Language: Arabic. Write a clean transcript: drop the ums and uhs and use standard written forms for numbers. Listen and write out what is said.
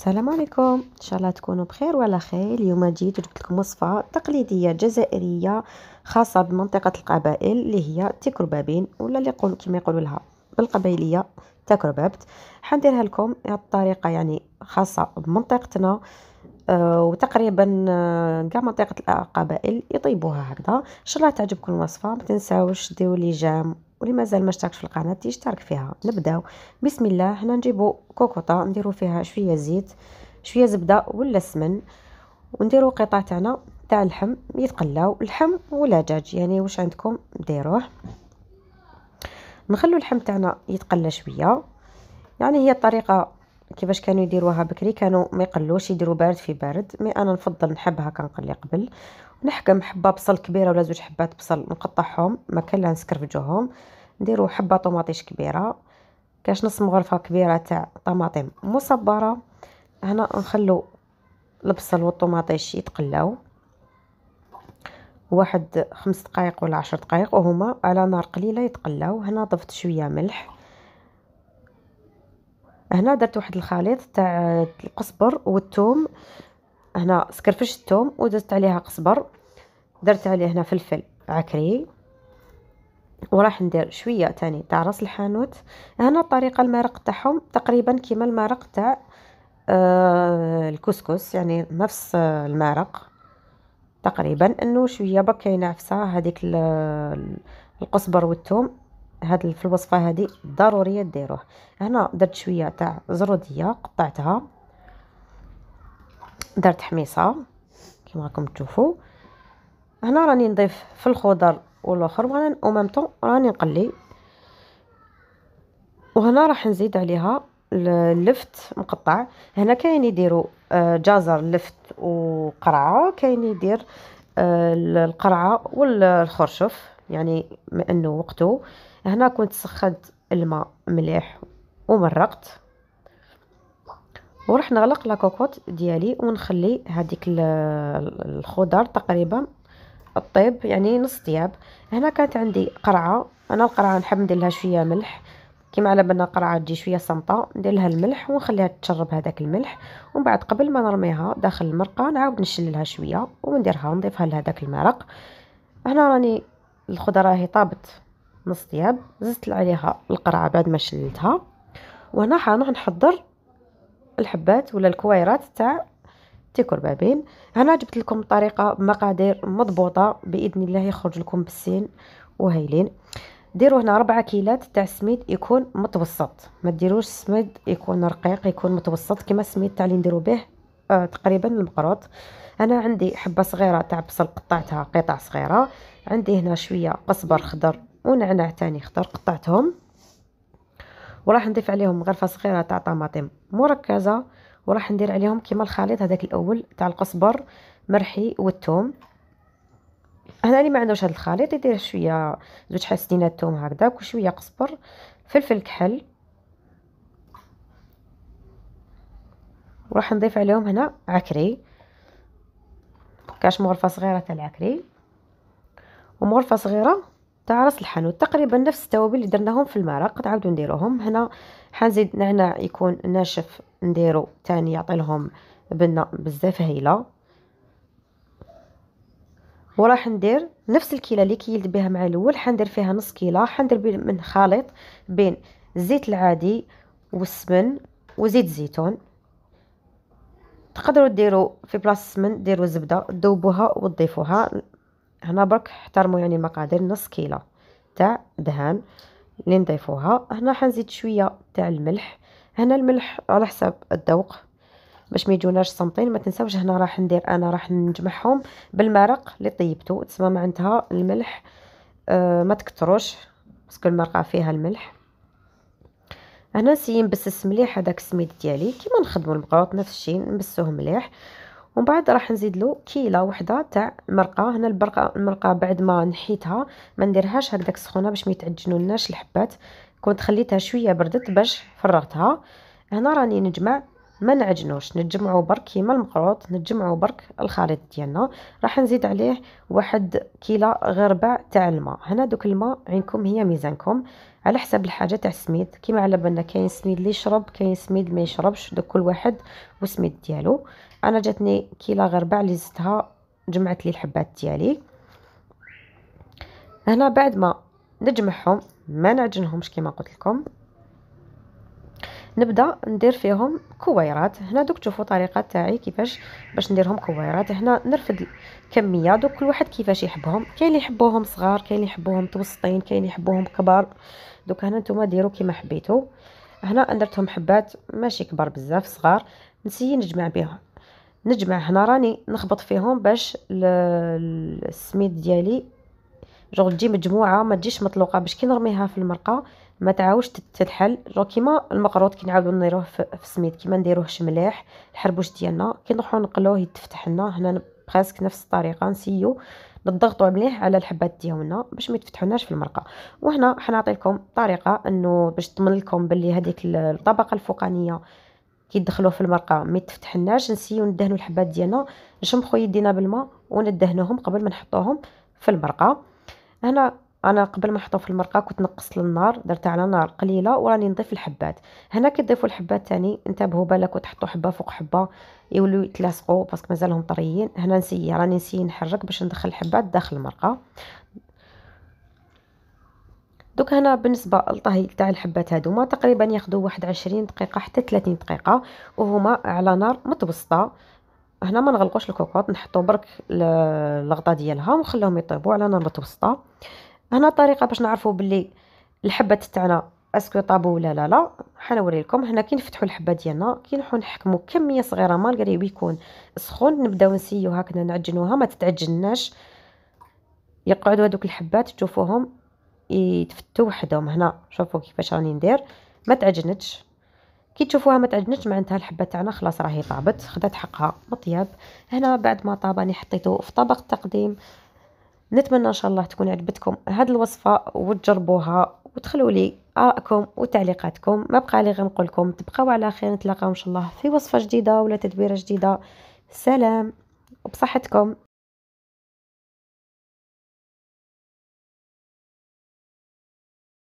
السلام عليكم، ان شاء الله تكونوا بخير وعلى خير. اليوم جيت وجبت لكم وصفه تقليديه جزائريه خاصه بمنطقه القبائل اللي هي تيكربابين، ولا اللي يقول كما يقولوا لها بالقبيليه تكربابت. حنديرها لكم هاد الطريقه يعني خاصه بمنطقتنا. وتقريبا كاع منطقه القبائل يطيبوها هكذا. ان شاء الله تعجبكم الوصفه. ما تنساوش ديروا لي جام، واللي مازال ما اشتركش في القناه يشترك فيها. نبداو بسم الله. هنا نجيبوا كوكوطه نديروا فيها شويه زيت، شويه زبده ولا سمن، ونديروا قطع تاعنا تاع اللحم يتقلاو، اللحم ولا دجاج يعني واش عندكم ديروه. نخلو اللحم تاعنا يتقلى شويه، يعني هي الطريقه كيفاش كانوا يديروها بكري، كانوا ما يقلوش يديروا بارد في بارد. مي انا نفضل نحبها كنقلي قبل. نحكم حبه بصل كبيره ولا زوج حبات بصل نقطعهم، ما كان لا نسكرفجوهم. نديروا حبه طوماطيش كبيره، كاش نص مغرفه كبيره تاع طماطم مصبره. هنا نخلو البصل والطوماطيش يتقلاو واحد 5 دقائق ولا 10 دقائق، وهما على نار قليله يتقلاو. هنا ضفت شويه ملح. هنا درت واحد الخليط تاع القزبر والثوم. هنا سكرفشت الثوم ودرت عليها قزبر، درت عليه هنا فلفل عكري، وراح ندير شويه تاني تاع راس الحانوت. هنا الطريقه المرق تاعهم تقريبا كيما المرق تاع الكسكس، يعني نفس المرق تقريبا، انه شويه برك ينعفسها هذيك القزبر والثوم. هاد في الوصفه هذه ضروريه ديروه. هنا درت شويه تاع زروديه قطعتها، درت حميصه كما راكم تشوفوا. هنا راني نضيف في الخضر والاخر، وانا اوميمطون راني نقلي. وهنا راح نزيد عليها اللفت مقطع. هنا كاين يديروا جزر لفت وقرعه، كاين يدير القرعه والخرشف، يعني انه وقته. هنا كنت سخنت الماء مليح ومرقت، وراح نغلق لاكوكوت ديالي ونخلي هذيك الخضر تقريبا الطيب، يعني نص طياب. هنا كانت عندي قرعه، انا القرعه نحب ندير لها شويه ملح، كيما على بالنا قرعه تجي شويه صمطه، ندير لها الملح ونخليها تشرب هذاك الملح. ومن بعد قبل ما نرميها داخل المرقه نعاود نشللها شويه ونديرها ونضيفها لهذاك المرق. هنا راني الخضره راهي طابت نص طياب، زدت عليها القرعه بعد ما شللتها. وهنا حنروح نحضر الحبات ولا الكويرات تاع تيكربابين. هنا جبت لكم طريقه بمقادير مضبوطه باذن الله، يخرج لكم بالسين وهايلين. ديروا هنا 4 كيلات تاع السميد يكون متوسط، ما ديروش السميد يكون رقيق، يكون متوسط كما السميد تاع اللي نديروا به تقريبا المقروط. انا عندي حبه صغيره تاع بصل قطعتها قطع صغيره، عندي هنا شويه قزبر خضر ونعناع تاني خضر قطعتهم، وراح نضيف عليهم غرفه صغيره تاع طماطم مركزه، وراح ندير عليهم كيما الخليط هذاك الاول تاع القزبر مرحي والثوم. هنا اللي ما عندوش هذا الخليط يدير شويه زوج حسنينات ثوم هكذاك وشويه قزبر، فلفل كحل، وراح نضيف عليهم هنا عكري، كاش مغرفه صغيره تاع العكري ومغرفه صغيره تاع راس الحانوت، تقريبا نفس التوابل اللي درناهم في المرق نعاودو نديروهم. هنا حنزيد نعناع يكون ناشف نديرو تاني يعطي لهم بنه بزاف هايله. وراح ندير نفس الكيله اللي كيلت بها مع الاول، حندير فيها نص كيله، حندير من خليط بين الزيت العادي والسمن وزيت الزيتون. تقدروا ديروا في بلاصه السمن ديروا زبده تذوبوها وتضيفوها. هنا برك احترموا يعني المقادير، نص كيله تاع دهان اللي نضيفوها. هنا حنزيد شويه تاع الملح، هنا الملح على حسب الذوق باش ما يجوناش صامتين. ما تنساوش هنا راح ندير انا راح نجمعهم بالمرق اللي طيبته، تسمى معناتها الملح ما تكتروش باسكو المرقه فيها الملح. هنا نسيي نبسس مليح هذاك السميد ديالي كيما نخدموا المقروط نفس الشيء، نبسوه مليح. ومن بعد راح نزيد له كيله وحده تاع المرقه. هنا المرقه بعد ما نحيتها ما نديرهاش هكذاك سخونه باش ما يتعجنولناش الحبات، كنت خليتها شويه بردت باش فرغتها. هنا راني نجمع ما نعجنوش، نتجمعوا برك كيما المقروط، نتجمعوا برك الخليط ديالنا. راح نزيد عليه 1 كيلة غير ربع تاع الماء. هنا دوك الماء عينكم هي ميزانكم على حسب الحاجه تاع السميد. كيما على بالنا كاين سميد اللي يشرب، كاين سميد ما يشربش، دوك كل واحد والسميد ديالو. انا جاتني كيلة غير ربع اللي زدتها، جمعت لي الحبات ديالي. هنا بعد ما نجمعهم ما نعجنهمش كيما قلت لكم، نبدا ندير فيهم كويرات. هنا دوك تشوفوا طريقه تاعي كيفاش باش نديرهم كويرات. هنا نرفد الكميه، دوك كل واحد كيفاش يحبهم، كاين اللي يحبوهم صغار، كاين اللي يحبوهم متوسطين، كاين اللي يحبوهم كبار. دوك هنا نتوما ديروا كيما حبيتوا. هنا درتهم حبات ماشي كبار بزاف، صغار. نسيي نجمع بهم، نجمع. هنا راني نخبط فيهم باش السميد ديالي جو تجي مجموعه، ما تجيش مطلوقه، باش كي نرميها في المرقه ما تعاوش تتحل. جو كيما المقروط كي نعاودو نديروه في السميد، كيما نديروهش مليح الحربوش ديالنا كي نروحو نقلوه يتفتح لنا. هنا بريسك نفس الطريقه، نسيو نضغطوا مليح على الحبات ديالنا باش ما يتفتحوناش في المرقه. وهنا حنعطي لكم طريقه انه باش تضمن لكم باللي هذيك الطبقه الفوقانيه كي تدخلوه في المرقه ما يتفتحناش. نسيو ندهنوا الحبات ديالنا، نشمخوا يدينا بالماء وندهنوهم قبل ما نحطوهم في المرقه. هنا انا قبل ما نحطو في المرقه كنت نقصت النار، درتها على نار قليله وراني نضيف الحبات. هنا كي تضيفوا الحبات تاني انتبهوا بالك وتحطوا حبه فوق حبه يولوا يتلاصقوا باسكو مازالهم طريين. هنا راني نسي نحرك باش ندخل الحبات داخل المرقه. دوك هنا بالنسبه للطهي تاع الحبات هذوما تقريبا ياخذوا 21 دقيقه حتى 30 دقيقه، وهما على نار متوسطه. هنا ما نغلقوش الكوكوط، نحطوا برك الغطا ديالها ونخليهم يطيبوا على نار متوسطه. هنا طريقه باش نعرفوا باللي الحبات تاعنا اسكو طابوا ولا لا. حنوري لكم. هنا كي نفتحوا الحبه ديالنا كي نروحوا نحكموا كميه صغيره مالغري يكون سخون، نبداو نسيو هكذا نعجنوها ما تتعجناش. يقعدوا هذوك الحبات تشوفوهم يتفتوا وحدهم. هنا شوفوا كيفاش راني ندير، ما تعجنتش. كي تشوفوها ما تعجنتش معناتها الحبه تاعنا خلاص راهي طابت، خدات حقها مطياب. هنا بعد ما طاب راني حطيته في طبق التقديم. نتمنى ان شاء الله تكون عجبتكم هذه الوصفه وتجربوها وتخلوا لي آراءكم وتعليقاتكم. ما بقى لي غير نقول لكم تبقاو على خير، نتلاقاو ان شاء الله في وصفه جديده ولا تدبيره جديده. سلام وبصحتكم.